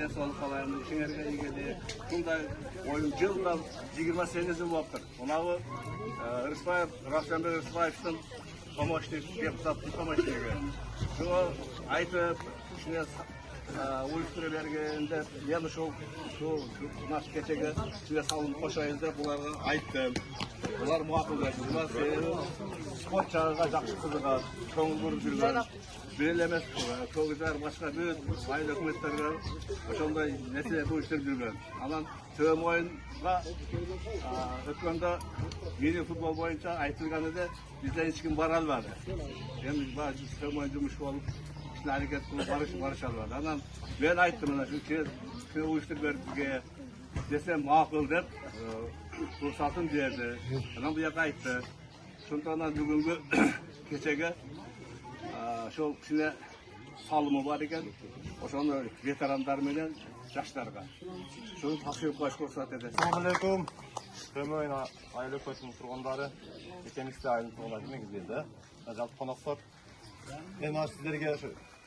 денсаулық қалаймын, ішіңерге егеде. Бұндай ойын жылда 20 жыл болып тұр. Онағы Равшанбек Рысбаевтың помощник, депутаттың помощнигі. Шуға айтып, ішіне uyuşturucu bергенде мен наш кешегі ішіне салынып қошайыз деп бұларға айттым. Бұлар мақұлдайды. Бұлар спорт жағыға жақсы қызыға көңіл көріп жүрген. Белемес көңілдер басқа бүт айлы үкіметтерге ошондай нәрсе uyuşturup жүрген. Анан төм ойынға өткенде мини футбол бойынша айтылған еді, бізден ешкім бара албады. Енді төм ойын жұмыс болып әрекет қылып барыш алады. Анан мен айттым, uyuşturup бергізге десем мақұл деп рұқсатын берді. Анан бұяқа айтты. Сондықтан бүгінгі кешегі шол кішіне салымы бар екен. Ошоны ветерандар менен жаштарға. Соны тапшырып қойып рұқсат еді. Ассалаумағалейкум. Төмен айлы көтінің тұрғындары, екеністі айлы тұрғындары негізделді. Жалпы қонақтар. Мен сіздерге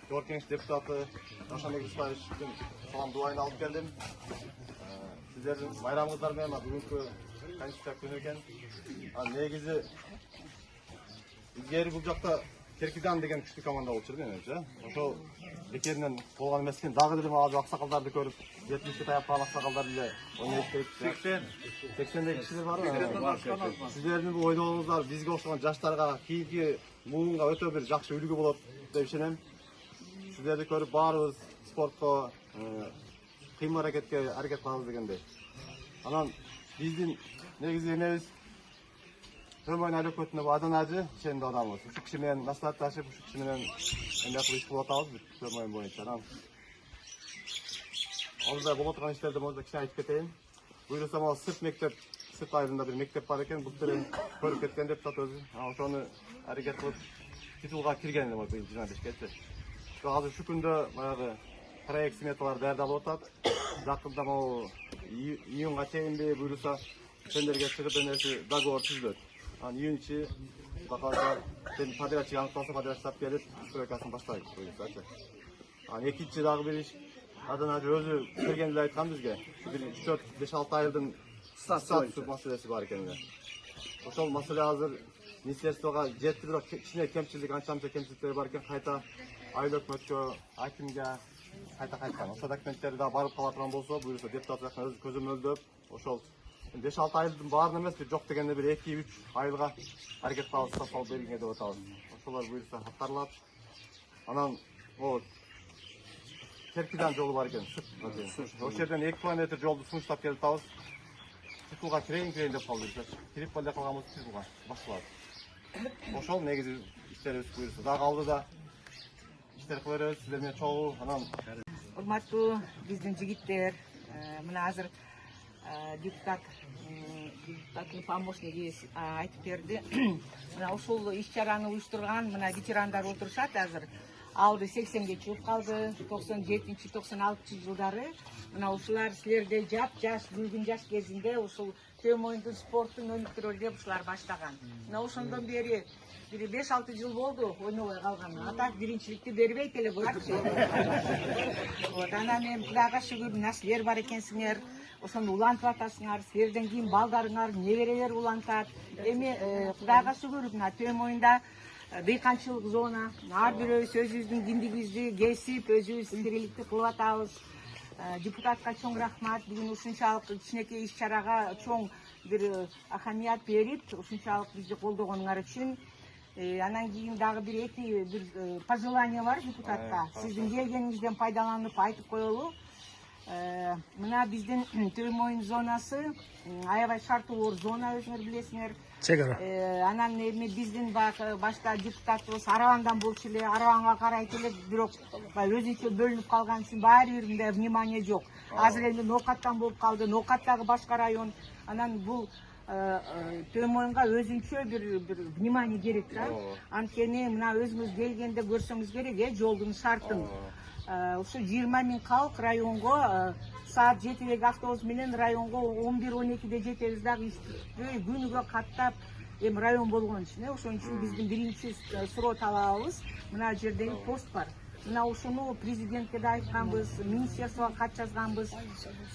Жоркеңіш депутаты Равшанбек Рысбаевтың салам дуайын алып келдім. Сіздердің байрамыңыздармен бүгінгі конституция күні екен. Негізі ілгері бұл жақта Керкидан деген күшті команда болып жүрген өзі. Ошол бекерінен болған емес екен. Дағы ділім алып ақсақалдарды көріп, 70-ке таяп қалған ақсақалдар біле ойнайды дейді. 80-дегі кішілер бар ма? Сіздердің бұл ойнауыңыздар бізге оқшаған жаштарға, кейінгі буынға өте бір жақсы үлгі болады деп сенемін. Сіздерді көріп барыбыз спортқа, қимыл әрекетке әрекет қыламыз дегендей. Анан біздің негізі емес төм ойын айлы көтіні адан әжі шенді адамыз. Үш кішімен наслат ташып, үш кішімен әмдеқыл іш болып атауыз төм ойын бойынша. Ауызда болып отырған іштерді мұзда кіші айтып кетейін. Бұйырсам ол сырт мектеп, сырт айылында бір мектеп бар екен. Бұл түрін көріп кеткен деп сат өзі. Ошоны әрекет қылып титулға кірген деп ойын 25 кетті. Қазір şu күнде проект сметалар дайындалып жатады. Жақында июньға чейин бұйырса тендерге шығып енесі договор түзіледі. Июнь іші подрядчик анықталса подрядчик келіп стройкасын бастайды бұйырса. Екінші дағы бір іш Адан өзі кіргенде айтқан бізге 4-5-6 айылдың статус мәселесі бар екенде. Ошол мәселе азыр министерствоға жетті, бірақ кішіне кемшілік, анша-анша кемшіліктері бар екен, қайта айлы өкмөткө, акимге қайта қайтқан. Ошол документтерді барып қалатырған болса, бұйырса депутат жақтан өзі көзі мөлдеп, ошол 5-6 айылдың барын емес, жоқ дегенде бір 2-3 айылға әрекет қалып салып бергенге деп отауыз. Ошолар бұйырса хаттарлап, анан Керкидан жолы бар екен, ошол жерден 2 километр жолды сунуштап келіп тауыз. Титулға кірейін деп қалды. Кирип қалды қалғамыз титулға башылады. Ошол негізі іштер өсіп бұйырса. Да қалды да іштер қылырыз, сіздермен чоғу, анан. Урматтуу биздин жигиттер, мына азыр депутаттын помощниги айтып берди. Мына ушул иш-чараны уюштурган мына ветерандар отурушат азыр. Алды 80-ге чыгып калды, 97-96 жылдары. Мына ушулар силерде жаш, бүлгүн жаш кезинде ушул төм оюндун спорттун өнүктүрөлү деп ушулар баштаган. Мына ошондон бери 5-6 жыл болду ойнобой калган. Атак биринчиликти бербейт эле буларчы. Анан эми Кудайга шүгүр мына силер бар экенсиңер. Ошону улантып атасыңар, силерден кийин балдарыңар, неберелер улантат. Эми Кудайга шүгүр мына төм оюнда дыйканчылык зона, ар бирөөбүз өзүбүздүн киндигибизди кесип, өзүбүз тириликти кылып атабыз. Депутатка чоң рахмат, бүгүн ушунчалык кичинекей иш-чарага чоң бир ахамият берип, ушунчалык бизди колдогонуңар үчүн. Анан кийин дагы бир пожелание бар депутатка. Сиздин келгениңизден пайдаланып айтып коелу. Мына биздин төм оюн зонасы аябай шарттуу зона, өзүңөр билесиңер. Анан эми биздин башта депутатыбыз Арабандан болчу эле, Арабанга карайт эле, бирок өзүнчө бөлүнүп калган үчүн баары бир мындай внимание жок. Азыр эми Ноокаттан болуп калды, Ноокаттагы башка район. Анан бул төм оюнга өзүнчө бир внимание керек да. Анткени мына өзүңүз келгенде көрсөңүз керек, жолдун шартын. Ушу 20 000 калк районго саат 7-деги автобус менен районго 11-12-де жетебиз дагы күнүгө каттап эми район болгон үчүн. Ошон үчүн биздин биринчи суроо талабыбыз мына жердеги пост бар. мына ушуну президентке да айтканбыз, министерствого кат жазганбыз.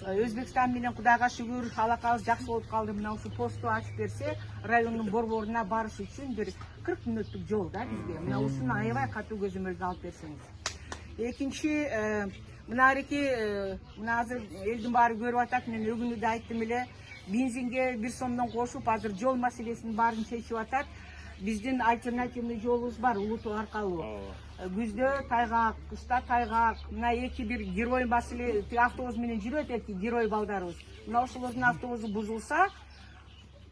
Өзбекстан менен Кудайга шүгүр алакабыз жакшы болуп калды. Мына ушу посту ачып берсе, райондун борборуна барыш үчүн бир 40 мүнөттүк жол да бизге. Мына ушуну аябай катуу көзөмөлгө алып берсеңиз. Экинчи, мына ареки, мына азыр элдин баары көрүп атат, мен өгүнү да айттым эле, бензинге 1 сомдон кошуп, азыр жол маселесин баарын чечип атат. Биздин альтернативный жолубуз бар, Улуу аркылуу. Күздө тайгак, кышта тайгак. Мына бир герой маселе, автобус менен жүрөт эки герой балдарыбыз. Мына ошолордун автобусу бузулса,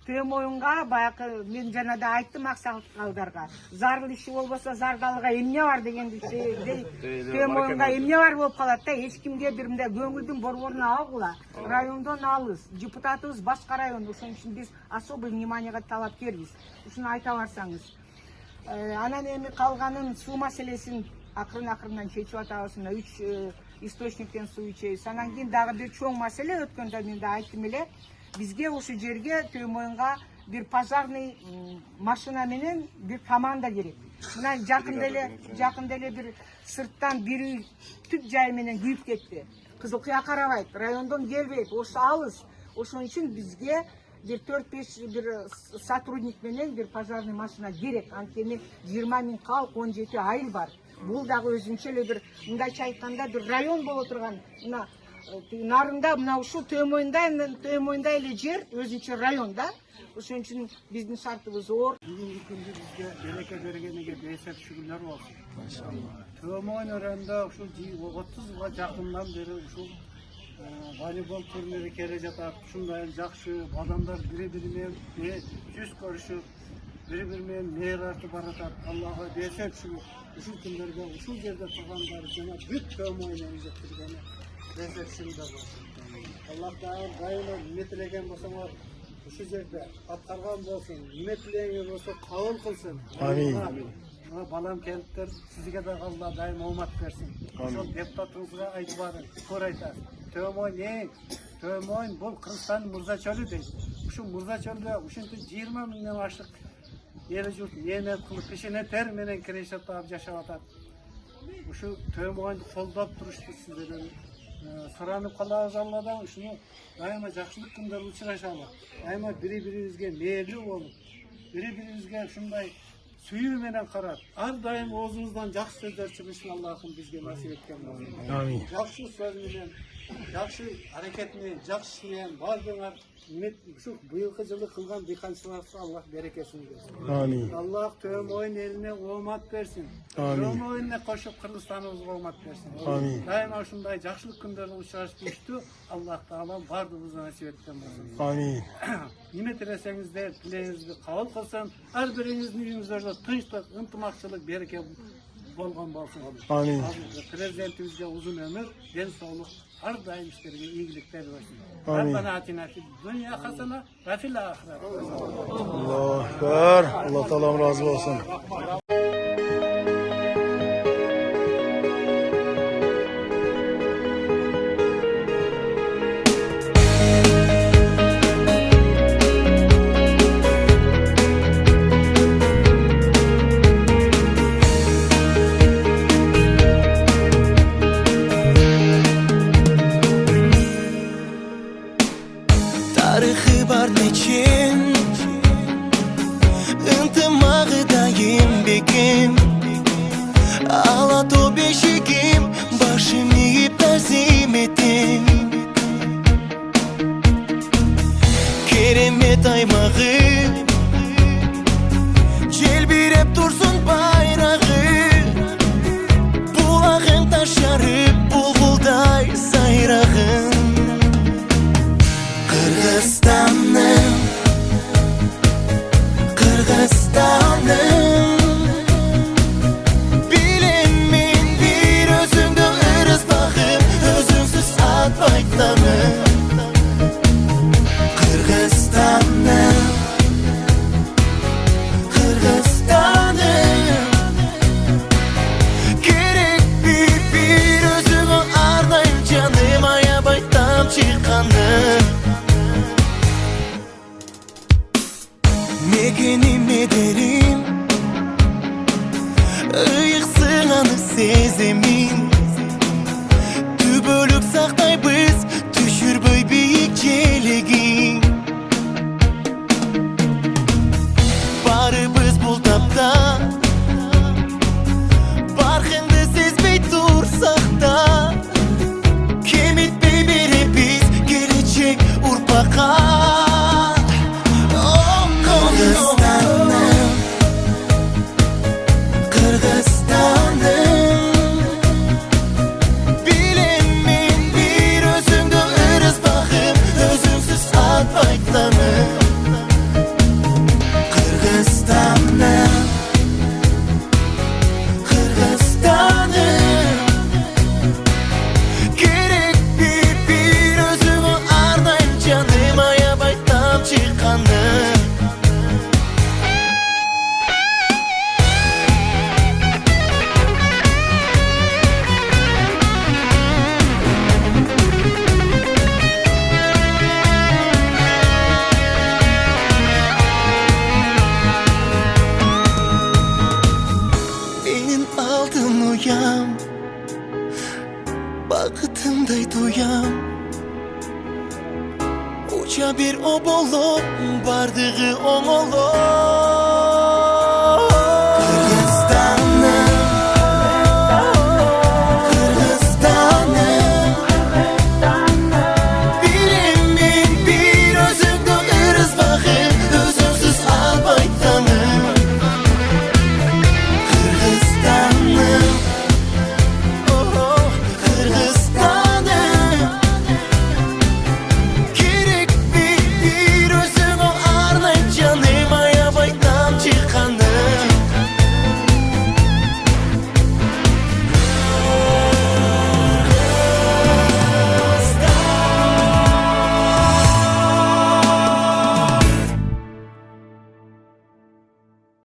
Төмөйүнга баягы мен жана да айттым аксакалдарга. Зарыл иши болбосо Заргалга эмне бар дегенди Төмөйүнга эмне бар болуп калат да, эч кимге бир мындай көңүлдүн борборуна алгыла. Райондон алыс, депутатыбыз башка район, ошон үчүн биз особый вниманияга талапкербиз. Ушуну айта барсаңыз. Анан эми калганын суу маселесин акырын-акырындан чечип атабыз. 3 источниктен суу ичебиз. Анан кийин дагы бир чоң маселе, өткөндө мен да айттым эле, бизге ушу жерге Төмөйүнга бир пожарный машина менен бир команда керек. Мына жакында эле бир сырттан бир үй түп жай менен күйүп кетти. Кызылкыя карабайт, райондон келбейт, ошо алыс. Ошон үчүн бизге бир 4-5 бир сотрудник менен бир пожарный машина керек. Анткени 20 000 калк, 17 айыл бар. Бул дагы өзүнчө эле бир мындайча айтканда бир район боло турган. Мына нарында мына ушул Төмөйүндө эле жер өзүнчө район да. Ошон үчүн биздин шартыбыз оор. Бүгүнкү күндө бизге береке бергениге бейсек шүгүрлөр болсун. Төмөйүн районунда ушул 30 жылга жакындан бери ушул волейбол турнири келе жатат. Ушундай жакшы адамдар бири-бири менен жүз көрүшүп, бири-бири менен мээр артып баратат. Аллага бейсек ушул күндөргө ушул жерде тургандар жана бүт Төмөйүн жеткиргени бейсек шүгүрлөр болсун. Аллах дайыма эмне тилеген болсоңор ушул жерде аткарган болсун, эмне тилегениңер болсо кабыл кылсын. Амин. Балам келиптер, сизге да Алла дайым оомат берсин. Ошол депутатыңызга айтып барың, көр айтат. Төмөйүн бул Кыргызстан Мурза чөлү дейт. Ушул Мурза чөлдө ушинтип 20 000ден ашык эл журт мээнет кылып пешене тер менен кирешип жашап атат. Ушул Төмөйүндү колдоп турушту сиздерден суранып калабыз Алладан. Ушуну дайыма жакшылык күндөр учурашалы. Дайыма бири-бирибизге мээрлүү болуп, бири-бирибизге ушундай сүйүү менен карап, ар дайым оозубуздан жакшы сөздөр чыгышын Аллахым бизге насип эткен болсун. Амин. Жакшы сөз менен, жакшы аракет менен, жакшы менен бардыңар ушул быйылкы жылы кылган дыйканчылыкка Аллах берекесин берсин. Амин. Аллах Төмөйүн элине оомат берсин. Төмөйүнүнө кошуп Кыргызстаныбызга оомат берсин. Амин. Дайыма ушундай жакшылык күндөрдө учурашып Аллах Таала бардыгыбызга насип эткен болсун. Амин. Неме тилесеңиздер, тилегиңизди кабыл кылсын. Ар бириңиздин үйүңүздөрдө тынчтык, ынтымакчылык, береке болгон болсун. Амин. Президентибизге узун өмүр, ден соолук, ар дайым иштерге ийгиликтер берсин. Rabbana atina fid dunya hasana ve fil ahiret. Allahu Ekber. Allah Teala razı olsun. Tarixi var neçin ынтымағы дайым бекем Алату бешігім Башым иіп тәзім етем Керемет аймағы Желбиреп тұрсын байрағы Бұлағын ташарып бұлбұлдай сайрағын Kırgızstan'ım Bilinmin bir özüngde ırız bakım Özünsüz atmaytanım Kırgızstan'ım Gerek bir özüngü ardayım canım Aya baytam çıkanım Mekenim ederim Iyık sığanı sezemi kanı. Benim aldım uyam, bakıtımday duyam. Uca bir obolo, bardığı oğolo.